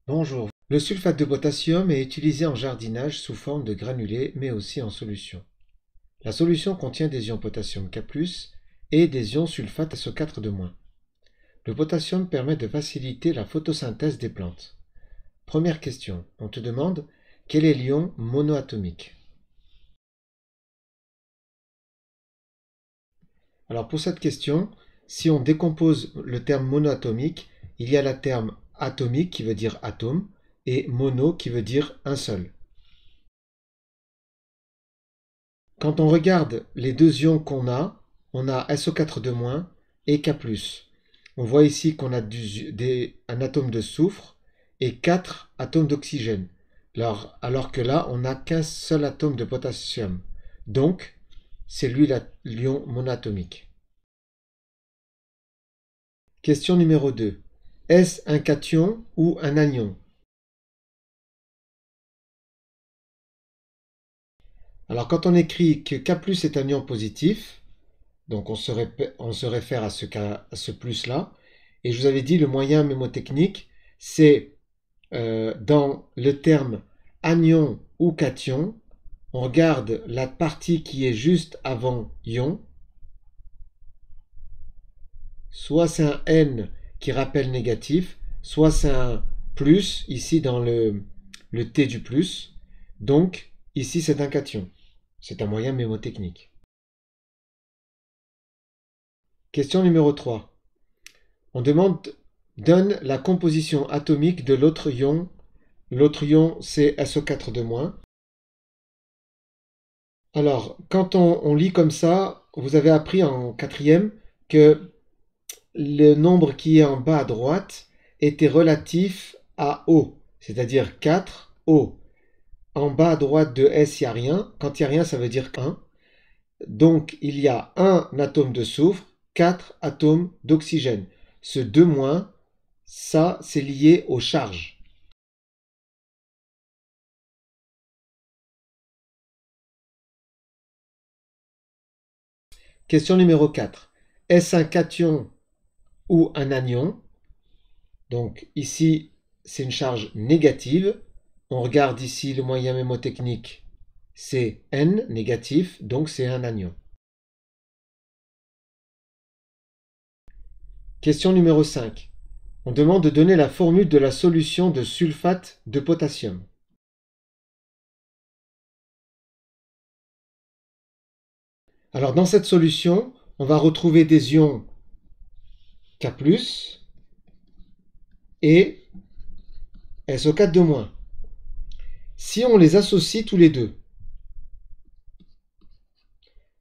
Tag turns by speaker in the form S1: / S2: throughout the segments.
S1: Bonjour. Le sulfate de potassium est utilisé en jardinage sous forme de granulés, mais aussi en solution. La solution contient des ions potassium K+, et des ions sulfate SO4-. Le potassium permet de faciliter la photosynthèse des plantes. Première question, on te demande quel est l'ion monoatomique? Alors pour cette question, si on décompose le terme monoatomique, il y a le terme atomique qui veut dire atome et mono qui veut dire un seul. Quand on regarde les deux ions on a SO4- et K+. On voit ici qu'on a un atome de soufre et 4 atomes d'oxygène, alors que là, on n'a qu'un seul atome de potassium. Donc, c'est lui l'ion monatomique. Question numéro 2. Est-ce un cation ou un anion? Alors, quand on écrit que K+ est un ion positif, donc on se réfère à ce plus-là. Et je vous avais dit, le moyen mnémotechnique, c'est dans le terme anion ou cation, on regarde la partie qui est juste avant ion. Soit c'est un N qui rappelle négatif, soit c'est un plus, ici dans le T du plus. Donc, ici c'est un cation. C'est un moyen mnémotechnique. Question numéro 3. Donne la composition atomique de l'autre ion. L'autre ion, c'est SO4-. Alors, quand on lit comme ça, vous avez appris en quatrième que le nombre qui est en bas à droite était relatif à O, c'est-à-dire 4O. En bas à droite de S, il n'y a rien. Quand il n'y a rien, ça veut dire 1. Donc, il y a un atome de soufre, 4 atomes d'oxygène. Ce 2-, ça, c'est lié aux charges. Question numéro 4. Est-ce un cation ou un anion? Donc ici, c'est une charge négative. On regarde ici le moyen mnémotechnique, c'est N, négatif, donc c'est un anion. Question numéro 5. On demande de donner la formule de la solution de sulfate de potassium. Alors dans cette solution, on va retrouver des ions K+, et SO4-. Si on les associe tous les deux,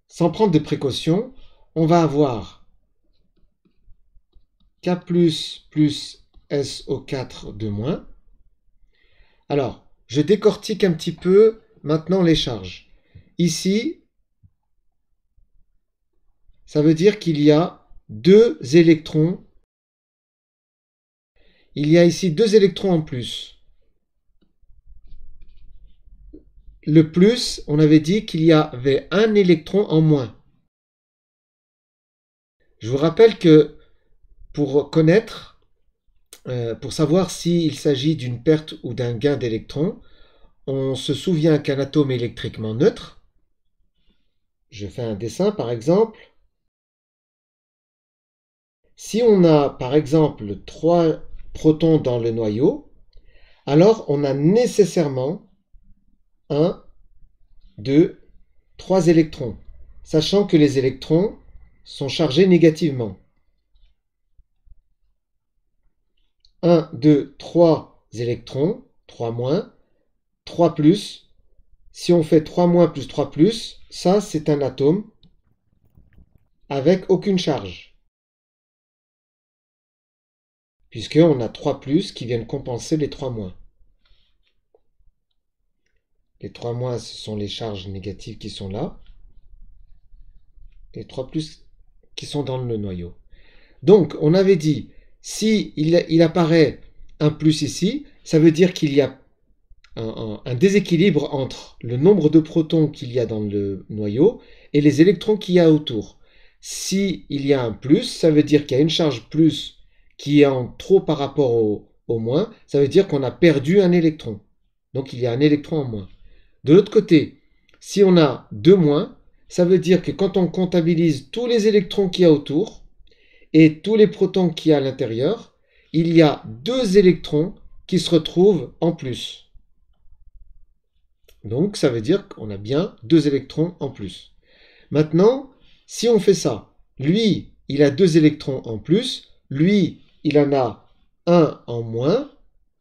S1: sans prendre de précautions, on va avoir K+, plus SO4-. Alors, je décortique un petit peu maintenant les charges. Ici, ça veut dire qu'il y a 2 électrons. Il y a ici 2 électrons en plus. Le plus, on avait dit qu'il y avait un électron en moins. Je vous rappelle que pour connaître, pour savoir s'il s'agit d'une perte ou d'un gain d'électrons, on se souvient qu'un atome est électriquement neutre. Je fais un dessin par exemple. Si on a par exemple 3 protons dans le noyau, alors on a nécessairement 1, 2, 3 électrons, sachant que les électrons sont chargés négativement. 1, 2, 3 électrons, 3 moins, 3 plus. Si on fait 3 moins plus 3 plus, ça c'est un atome avec aucune charge, puisqu'on a 3 plus qui viennent compenser les 3 moins. Les 3 moins, ce sont les charges négatives qui sont là. Les 3 plus qui sont dans le noyau. Donc, on avait dit, si il apparaît un plus ici, ça veut dire qu'il y a un déséquilibre entre le nombre de protons qu'il y a dans le noyau et les électrons qu'il y a autour. Si il y a un plus, ça veut dire qu'il y a une charge plus qui est en trop par rapport au moins, ça veut dire qu'on a perdu un électron. Donc il y a un électron en moins. De l'autre côté, si on a 2 moins, ça veut dire que quand on comptabilise tous les électrons qu'il y a autour et tous les protons qu'il y a à l'intérieur, il y a 2 électrons qui se retrouvent en plus. Donc ça veut dire qu'on a bien 2 électrons en plus. Maintenant, si on fait ça, lui, il a 2 électrons en plus, lui, il en a un en moins.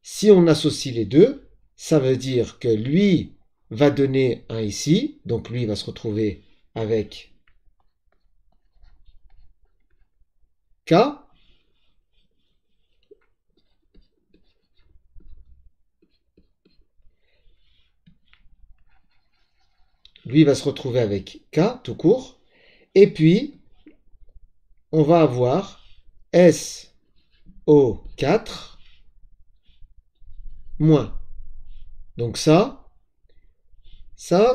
S1: Si on associe les deux, ça veut dire que lui va donner un ici, donc lui va se retrouver avec K. Lui va se retrouver avec K tout court. Et puis, on va avoir SO4 moins. Donc ça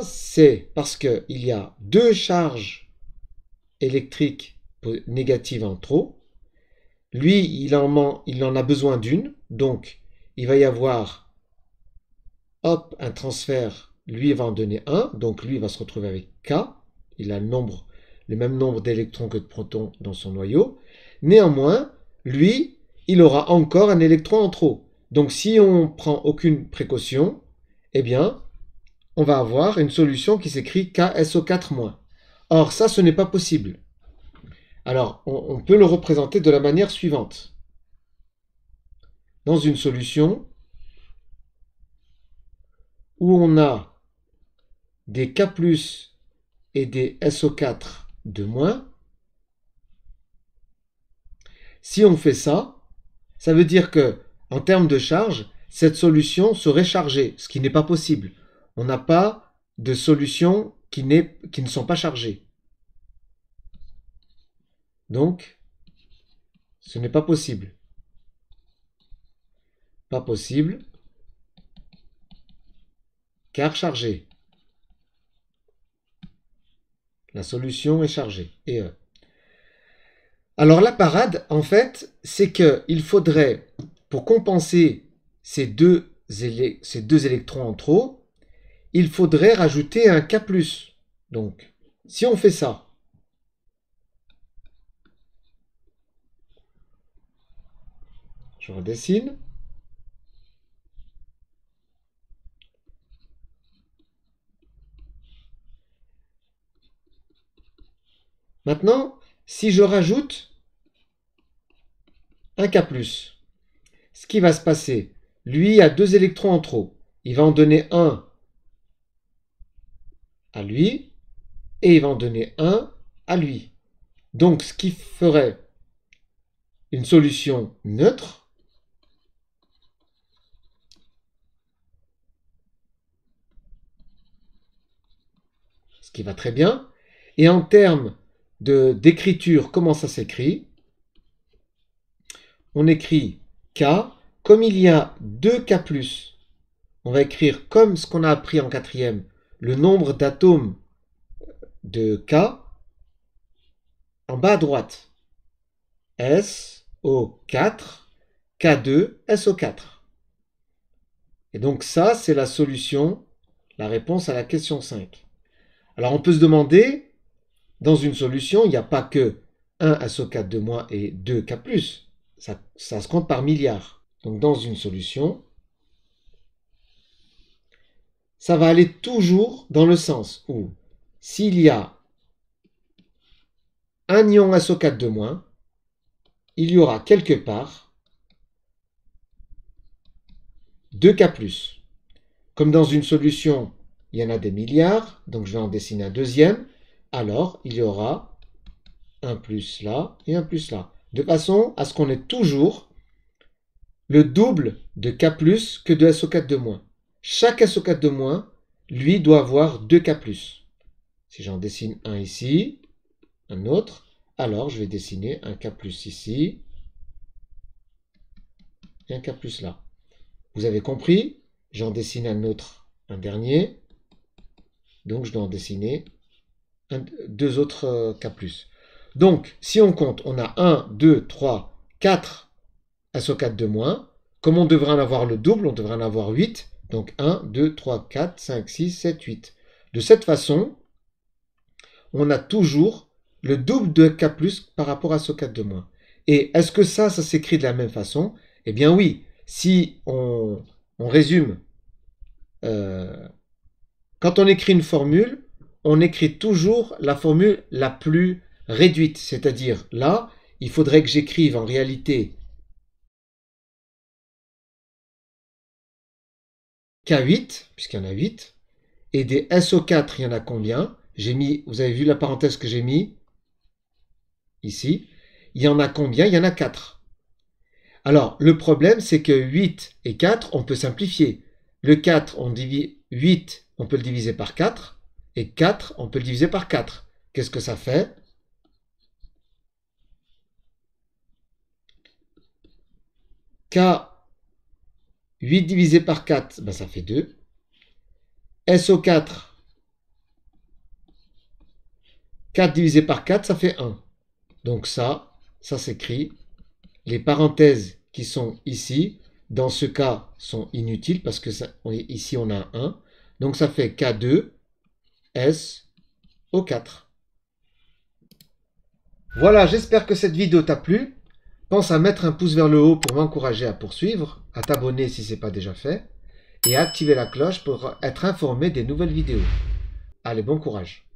S1: c'est parce qu'il y a 2 charges électriques négatives en trop. Lui, il en a besoin d'une, donc il va y avoir hop, un transfert, lui il va en donner 1, donc lui il va se retrouver avec K, il a le même nombre d'électrons que de protons dans son noyau. Néanmoins, lui, il aura encore un électron en trop. Donc si on prend aucune précaution, eh bien, on va avoir une solution qui s'écrit KSO4-. Or, ça, ce n'est pas possible. Alors, on peut le représenter de la manière suivante. Dans une solution où on a des K+, et des SO4 de moins, si on fait ça, ça veut dire que, en termes de charge, cette solution serait chargée, ce qui n'est pas possible. On n'a pas de solutions qui ne sont pas chargées. Donc, ce n'est pas possible. Pas possible, car chargée. La solution est chargée. Et alors la parade, en fait, c'est qu'il faudrait, pour compenser ces deux électrons en trop, il faudrait rajouter un K+. Donc, si on fait ça, je redessine. Maintenant, si je rajoute un K+, ce qui va se passer, lui a 2 électrons en trop. Il va en donner un à lui et il va en donner un à lui. Donc, ce qui ferait une solution neutre, ce qui va très bien. Et en termes d'écriture, comment ça s'écrit? On écrit K, comme il y a 2 K+, on va écrire comme ce qu'on a appris en quatrième, le nombre d'atomes de K en bas à droite. SO4, K2, SO4. Et donc ça, c'est la solution, la réponse à la question 5. Alors on peut se demander, dans une solution, il n'y a pas que 1 SO4 de moins et 2 K+. Ça se compte par milliards. Donc dans une solution, ça va aller toujours dans le sens où s'il y a un ion SO4 de moins, il y aura quelque part 2 K+. Comme dans une solution, il y en a des milliards, donc je vais en dessiner un deuxième, alors il y aura un plus là et un plus là. De façon à ce qu'on ait toujours le double de K+, que de SO4 de moins. Chaque SO4 de moins, lui, doit avoir 2 K+. Si j'en dessine un ici, un autre, alors je vais dessiner un K+ ici, et un K+ là. Vous avez compris? J'en dessine un autre, un dernier, donc je dois en dessiner deux autres K+. Donc, si on compte, on a 1, 2, 3, 4 SO4 de moins. Comme on devrait en avoir le double, on devrait en avoir 8. Donc 1, 2, 3, 4, 5, 6, 7, 8. De cette façon, on a toujours le double de K+, par rapport à ce 4 de moins. Et est-ce que ça s'écrit de la même façon? Eh bien oui, si on résume, quand on écrit une formule, on écrit toujours la formule la plus réduite. C'est-à-dire, là, il faudrait que j'écrive en réalité K8, puisqu'il y en a 8, et des SO4, il y en a combien? J'ai mis, vous avez vu la parenthèse que j'ai mis ici. Il y en a combien? Il y en a 4. Alors, le problème, c'est que 8 et 4, on peut simplifier. Le 4, 8, on peut le diviser par 4, et 4, on peut le diviser par 4. Qu'est-ce que ça fait? K, 8 divisé par 4, ben ça fait 2. SO4, 4 divisé par 4, ça fait 1. Donc ça s'écrit. Les parenthèses qui sont ici, dans ce cas, sont inutiles parce que ici on a 1. Donc ça fait K2, SO4. Voilà, j'espère que cette vidéo t'a plu. Pense à mettre un pouce vers le haut pour m'encourager à poursuivre, à t'abonner si ce n'est pas déjà fait, et à activer la cloche pour être informé des nouvelles vidéos. Allez, bon courage!